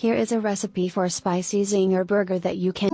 Here is a recipe for a spicy Zinger burger that you can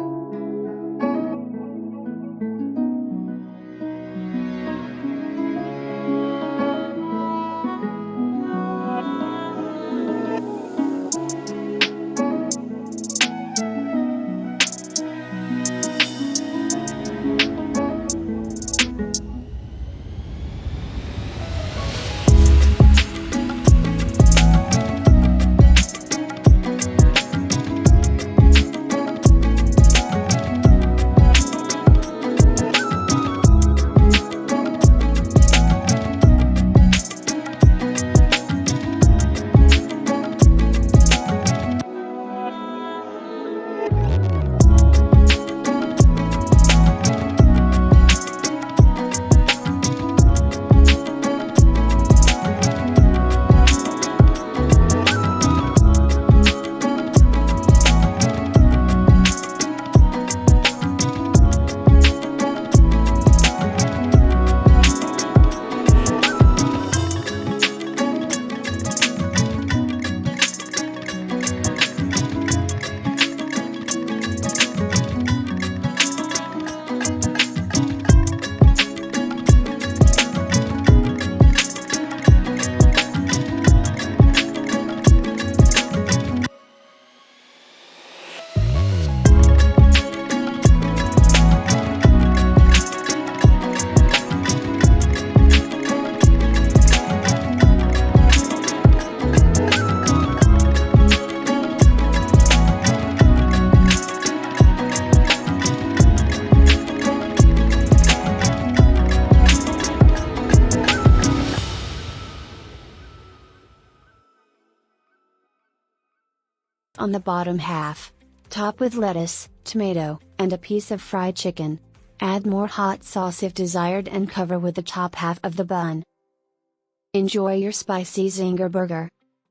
on the bottom half. Top with lettuce, tomato, and a piece of fried chicken. Add more hot sauce if desired and cover with the top half of the bun. Enjoy your spicy Zinger burger.